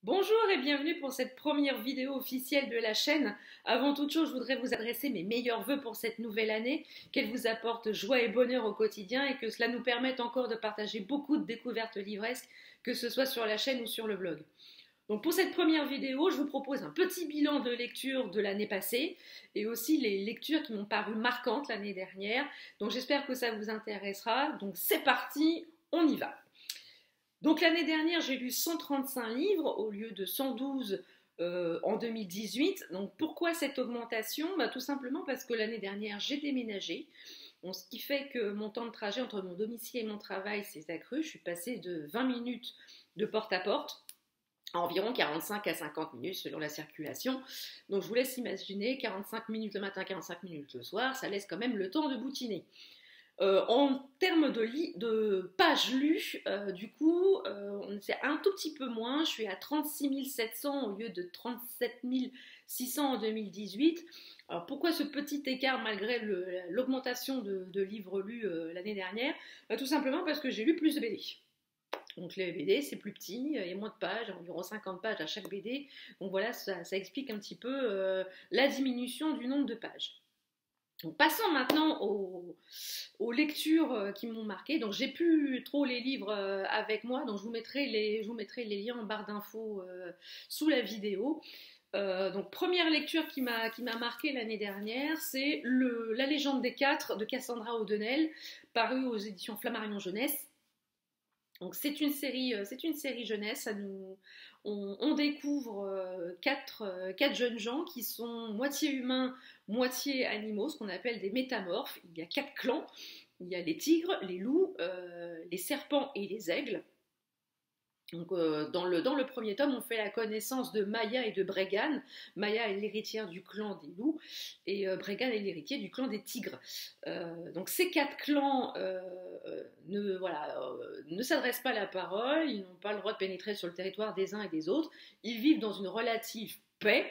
Bonjour et bienvenue pour cette première vidéo officielle de la chaîne. Avant toute chose, je voudrais vous adresser mes meilleurs vœux pour cette nouvelle année, qu'elle vous apporte joie et bonheur au quotidien et que cela nous permette encore de partager beaucoup de découvertes livresques, que ce soit sur la chaîne ou sur le blog. Donc pour cette première vidéo, je vous propose un petit bilan de lecture de l'année passée et aussi les lectures qui m'ont paru marquantes l'année dernière. Donc j'espère que ça vous intéressera. Donc c'est parti, on y va. Donc l'année dernière, j'ai lu 135 livres au lieu de 112 en 2018. Donc pourquoi cette augmentation? Tout simplement parce que l'année dernière, j'ai déménagé. Bon, ce qui fait que mon temps de trajet entre mon domicile et mon travail s'est accru. Je suis passée de 20 minutes de porte à porte à environ 45 à 50 minutes selon la circulation. Donc je vous laisse imaginer 45 minutes le matin, 45 minutes le soir, ça laisse quand même le temps de boutiner. En termes de pages lues, du coup, c'est un tout petit peu moins. Je suis à 36 700 au lieu de 37 600 en 2018. Alors pourquoi ce petit écart malgré l'augmentation de livres lus l'année dernière? Tout simplement parce que j'ai lu plus de BD. Donc les BD c'est plus petit, il y a moins de pages, environ 50 pages à chaque BD. Donc voilà, ça explique un petit peu la diminution du nombre de pages. Donc, passons maintenant aux lectures qui m'ont marqué. Donc j'ai plus trop les livres avec moi, donc je vous mettrai les liens en barre d'infos sous la vidéo. Donc première lecture qui m'a marqué l'année dernière, c'est La légende des quatre de Cassandra O'Donnell, paru aux éditions Flammarion Jeunesse. Donc c'est une série jeunesse. On découvre quatre jeunes gens qui sont moitié humains, moitié animaux, ce qu'on appelle des métamorphes. Il y a quatre clans. Il y a les tigres, les loups, les serpents et les aigles. Donc, dans le premier tome, on fait la connaissance de Maya et de Bregan. Maya est l'héritière du clan des loups et Bregan est l'héritier du clan des tigres. Donc ces quatre clans ne s'adressent pas la parole, ils n'ont pas le droit de pénétrer sur le territoire des uns et des autres. Ils vivent dans une relative paix.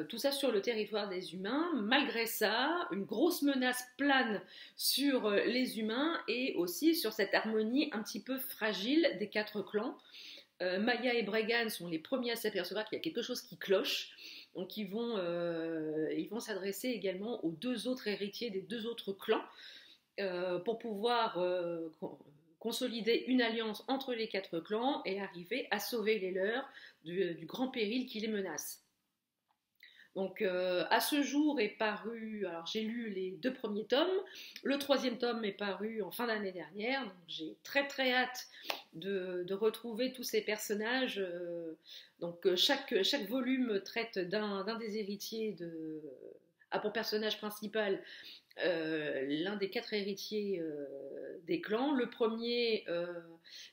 Tout ça sur le territoire des humains. Malgré ça, une grosse menace plane sur les humains et aussi sur cette harmonie un petit peu fragile des quatre clans. Maya et Bregan sont les premiers à s'apercevoir qu'il y a quelque chose qui cloche. Donc ils vont s'adresser également aux deux autres héritiers des deux autres clans pour pouvoir consolider une alliance entre les quatre clans et arriver à sauver les leurs du grand péril qui les menace. Donc à ce jour est paru, alors j'ai lu les deux premiers tomes, le troisième tome est paru en fin d'année dernière, donc j'ai très très hâte de retrouver tous ces personnages. Donc chaque volume traite d'un des héritiers a pour personnage principal l'un des quatre héritiers des clans. Le premier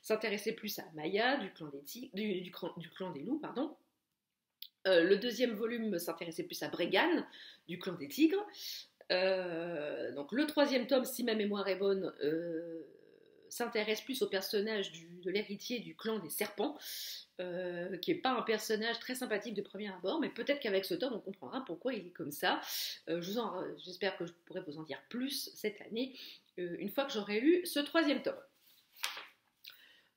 s'intéressait plus à Maya du clan du clan des loups, pardon. Le deuxième volume s'intéressait plus à Bregan, du clan des tigres. Donc le troisième tome, si ma mémoire est bonne, s'intéresse plus au personnage de l'héritier du clan des serpents, qui n'est pas un personnage très sympathique de premier abord, mais peut-être qu'avec ce tome, on comprendra pourquoi il est comme ça. J'espère que je pourrai vous en dire plus cette année, une fois que j'aurai lu ce troisième tome.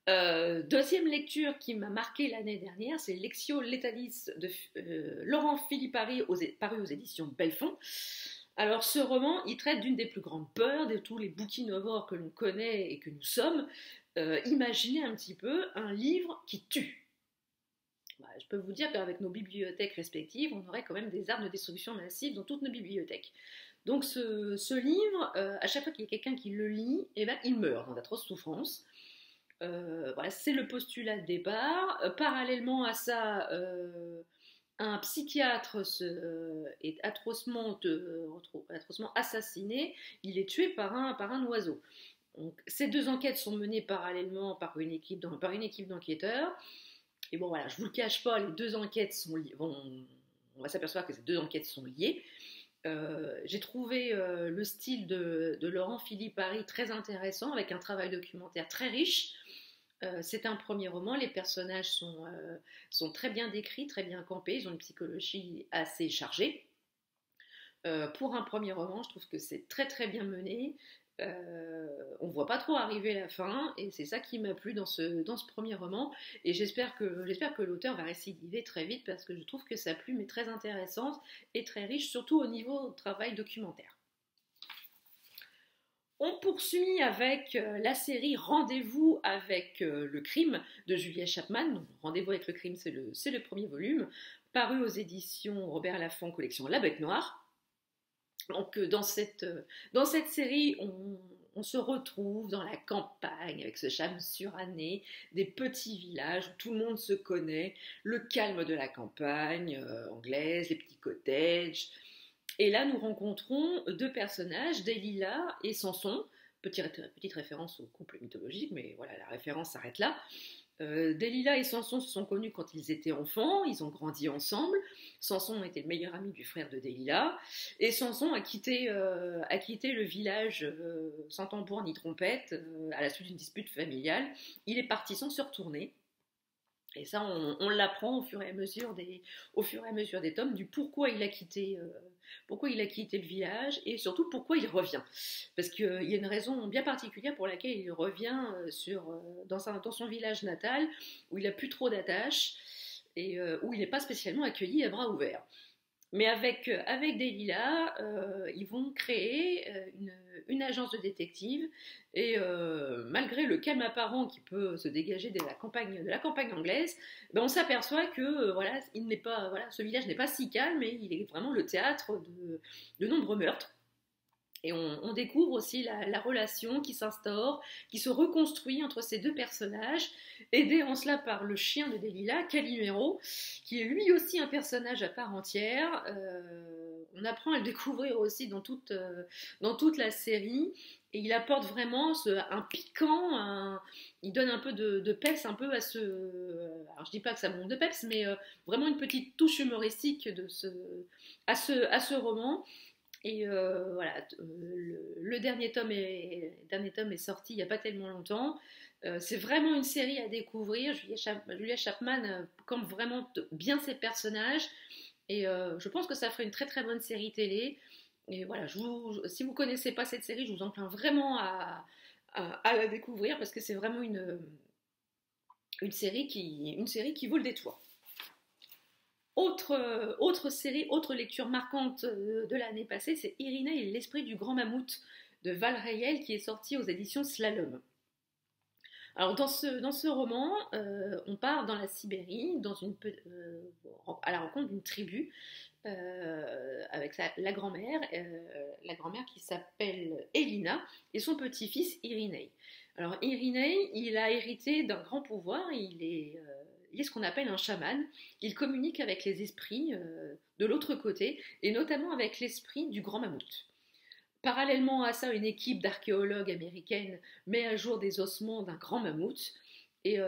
Deuxième lecture qui m'a marqué l'année dernière, c'est Lectio Letalis de Laurent Filipari, paru aux éditions Belfond. Alors ce roman, il traite d'une des plus grandes peurs de tous les bouquinovores que l'on connaît et que nous sommes. Imaginez un petit peu un livre qui tue. Je peux vous dire qu'avec nos bibliothèques respectives, on aurait quand même des armes de destruction massive dans toutes nos bibliothèques. Donc ce livre, à chaque fois qu'il y a quelqu'un qui le lit, il meurt dans d'atroces souffrances. Voilà, c'est le postulat de départ. Parallèlement à ça, un psychiatre est atrocement assassiné. Il est tué par un oiseau. Donc, ces deux enquêtes sont menées parallèlement par une équipe d'enquêteurs. Et bon, voilà, je vous le cache pas, les deux enquêtes sont liées. On va s'apercevoir que ces deux enquêtes sont liées. J'ai trouvé le style de Laurent Filipari très intéressant, avec un travail documentaire très riche. C'est un premier roman, les personnages sont très bien décrits, très bien campés, ils ont une psychologie assez chargée. Pour un premier roman, je trouve que c'est très très bien mené. On ne voit pas trop arriver la fin, et c'est ça qui m'a plu dans ce premier roman. Et j'espère que l'auteur va récidiver très vite, parce que je trouve que sa plume est très intéressante et très riche, surtout au niveau travail documentaire. On poursuit avec la série Rendez-vous avec le crime de Julia Chapman. Rendez-vous avec le crime, c'est le premier volume, paru aux éditions Robert Laffont, collection La Bête Noire. Donc dans cette série, on se retrouve dans la campagne avec ce charme suranné, des petits villages où tout le monde se connaît, le calme de la campagne anglaise, les petits cottages. Et là, nous rencontrons deux personnages, Delilah et Samson. Petite référence au couple mythologique, mais voilà, la référence s'arrête là. Delilah et Samson se sont connus quand ils étaient enfants, ils ont grandi ensemble. Samson était le meilleur ami du frère de Delilah, et Samson a quitté le village sans tambour ni trompette à la suite d'une dispute familiale. Il est parti sans se retourner. Et ça, on l'apprend au fur et à mesure des tomes, du pourquoi il a quitté le village, et surtout pourquoi il revient. Parce qu'il y a une raison bien particulière pour laquelle il revient dans son village natal, où il n'a plus trop d'attaches, et où il n'est pas spécialement accueilli à bras ouverts. Mais avec Delilah, ils vont créer une agence de détectives, et malgré le calme apparent qui peut se dégager de la campagne anglaise, ben on s'aperçoit que ce village n'est pas si calme, et il est vraiment le théâtre de nombreux meurtres. Et on découvre aussi la relation qui s'instaure, qui se reconstruit entre ces deux personnages, aidé en cela par le chien de Delilah, Calimero, qui est lui aussi un personnage à part entière. On apprend à le découvrir aussi dans toute la série, et il apporte vraiment un piquant, il donne un peu de peps un peu à ce... Alors je dis pas que ça manque de peps, mais vraiment une petite touche humoristique à ce roman. Et voilà, le dernier tome est sorti il n'y a pas tellement longtemps. C'est vraiment une série à découvrir. Julia Chapman campe vraiment bien ses personnages. Et je pense que ça ferait une très très bonne série télé. Et voilà, si vous ne connaissez pas cette série, je vous enclin vraiment à la découvrir, parce que c'est vraiment une série qui vaut le détour. Autre série, autre lecture marquante de l'année passée, c'est Irénée et l'esprit du grand mammouth de Val Rayel, qui est sorti aux éditions Slalom. Alors dans ce roman, on part dans la Sibérie, à la rencontre d'une tribu avec la grand-mère qui s'appelle Elina, et son petit-fils Irénée. Alors Irénée, il a hérité d'un grand pouvoir, il est ce qu'on appelle un chaman. Il communique avec les esprits de l'autre côté, et notamment avec l'esprit du grand mammouth. Parallèlement à ça, une équipe d'archéologues américaines met à jour des ossements d'un grand mammouth, et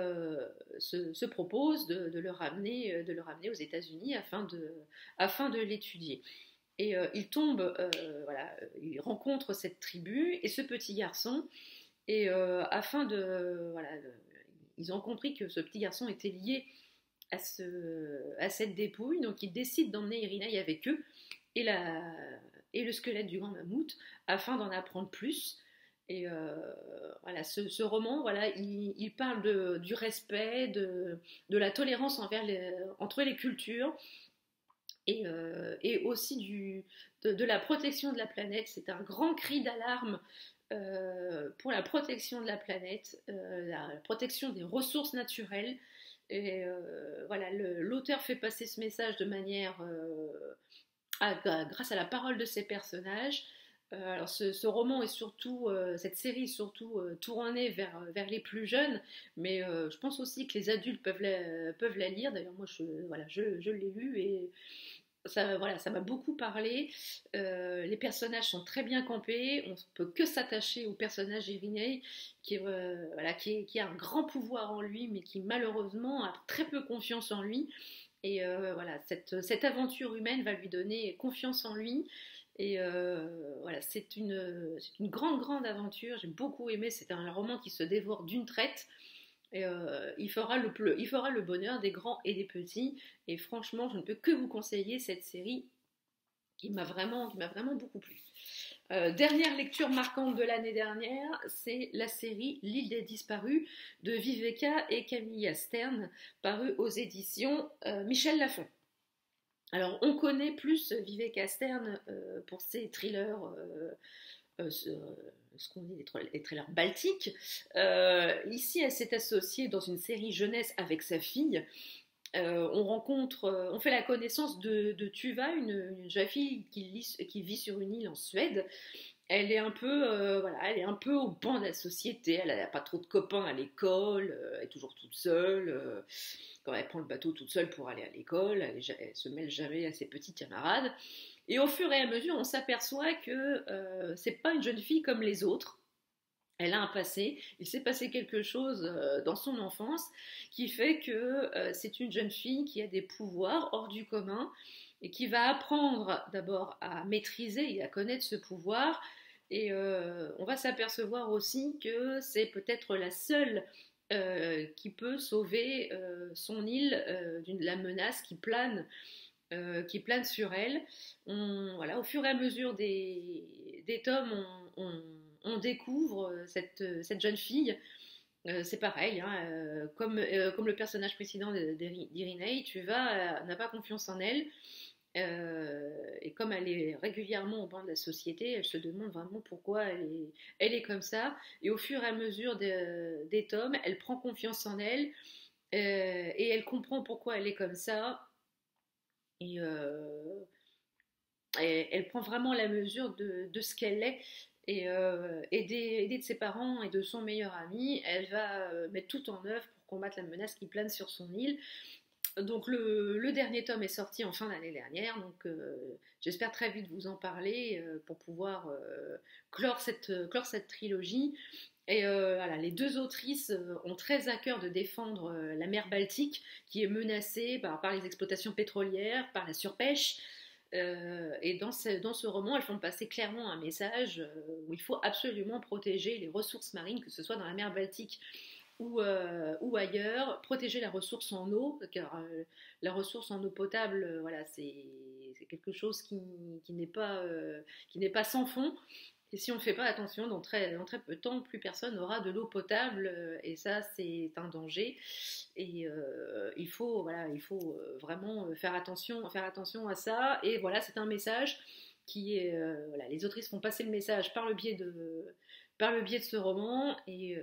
se propose de le ramener aux États-Unis afin de l'étudier. Et il rencontre cette tribu et ce petit garçon, et ils ont compris que ce petit garçon était lié à cette dépouille, donc ils décident d'emmener Irénée avec eux, et le squelette du grand mammouth, afin d'en apprendre plus. Et ce roman, il parle du respect, de la tolérance entre les cultures, et aussi de la protection de la planète. C'est un grand cri d'alarme pour la protection de la planète, la protection des ressources naturelles. Et l'auteur fait passer ce message de manière grâce à la parole de ses personnages. Alors ce roman est surtout, cette série est surtout tournée vers les plus jeunes, mais je pense aussi que les adultes peuvent la lire. D'ailleurs, moi, je l'ai lu, et ça m'a beaucoup parlé. Les personnages sont très bien campés. On ne peut que s'attacher au personnage d'Irénée, qui a un grand pouvoir en lui, mais qui malheureusement a très peu confiance en lui. Et cette aventure humaine va lui donner confiance en lui. Et c'est une grande aventure. J'ai beaucoup aimé. C'est un roman qui se dévore d'une traite. Et il fera le bonheur des grands et des petits. Et franchement, je ne peux que vous conseiller cette série qui m'a vraiment beaucoup plu. Dernière lecture marquante de l'année dernière, c'est la série L'île des disparus de Viveka et Camilla Stern, parue aux éditions Michel Lafon. Alors, on connaît plus Viveka Stern pour ses thrillers, ce qu'on dit, les thrillers baltiques. Ici, elle s'est associée dans une série jeunesse avec sa fille. On fait la connaissance de Tuva, une jeune fille qui vit sur une île en Suède. Elle est un peu, elle est un peu au banc de la société. Elle n'a pas trop de copains à l'école. Elle est toujours toute seule. Quand elle prend le bateau toute seule pour aller à l'école, elle se mêle jamais à ses petits camarades. Et au fur et à mesure, on s'aperçoit que c'est pas une jeune fille comme les autres. Elle a un passé, il s'est passé quelque chose dans son enfance qui fait que c'est une jeune fille qui a des pouvoirs hors du commun et qui va apprendre d'abord à maîtriser et à connaître ce pouvoir. Et on va s'apercevoir aussi que c'est peut-être la seule qui peut sauver son île de la menace qui plane sur elle. Au fur et à mesure des tomes, on découvre cette jeune fille. C'est pareil, hein, comme le personnage précédent d'Irinae, Tuva n'a pas confiance en elle. Et comme elle est régulièrement au banc de la société, elle se demande vraiment pourquoi elle est comme ça. Et au fur et à mesure des tomes, elle prend confiance en elle et elle comprend pourquoi elle est comme ça. Et elle prend vraiment la mesure de ce qu'elle est. Et aidée de ses parents et de son meilleur ami, elle va mettre tout en œuvre pour combattre la menace qui plane sur son île. Donc le dernier tome est sorti en fin d'année dernière, donc j'espère très vite vous en parler pour pouvoir clore cette trilogie. Et les deux autrices ont très à cœur de défendre la mer Baltique qui est menacée par les exploitations pétrolières, par la surpêche. Et dans ce roman, elles font passer clairement un message où il faut absolument protéger les ressources marines, que ce soit dans la mer Baltique ou ailleurs, protéger la ressource en eau, car la ressource en eau potable, c'est quelque chose qui n'est pas sans fond. Et si on ne fait pas attention, dans très peu de temps, plus personne n'aura de l'eau potable, et ça, c'est un danger. Et il faut vraiment faire attention à ça. Et voilà, c'est un message qui est... les autrices font passer le message par le biais de ce roman, et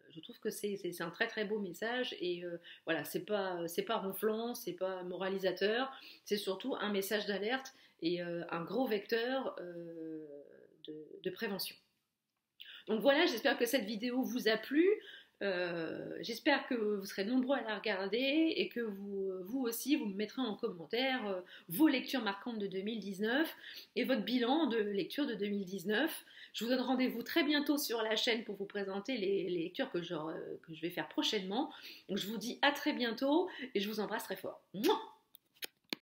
je trouve que c'est un très très beau message. Et c'est pas ronflant, c'est pas moralisateur, c'est surtout un message d'alerte et un gros vecteur de prévention. Donc voilà, j'espère que cette vidéo vous a plu. J'espère que vous serez nombreux à la regarder et que vous aussi, vous me mettrez en commentaire vos lectures marquantes de 2019 et votre bilan de lecture de 2019. Je vous donne rendez-vous très bientôt sur la chaîne pour vous présenter les lectures que je vais faire prochainement. Donc je vous dis à très bientôt et je vous embrasse très fort. Mouah.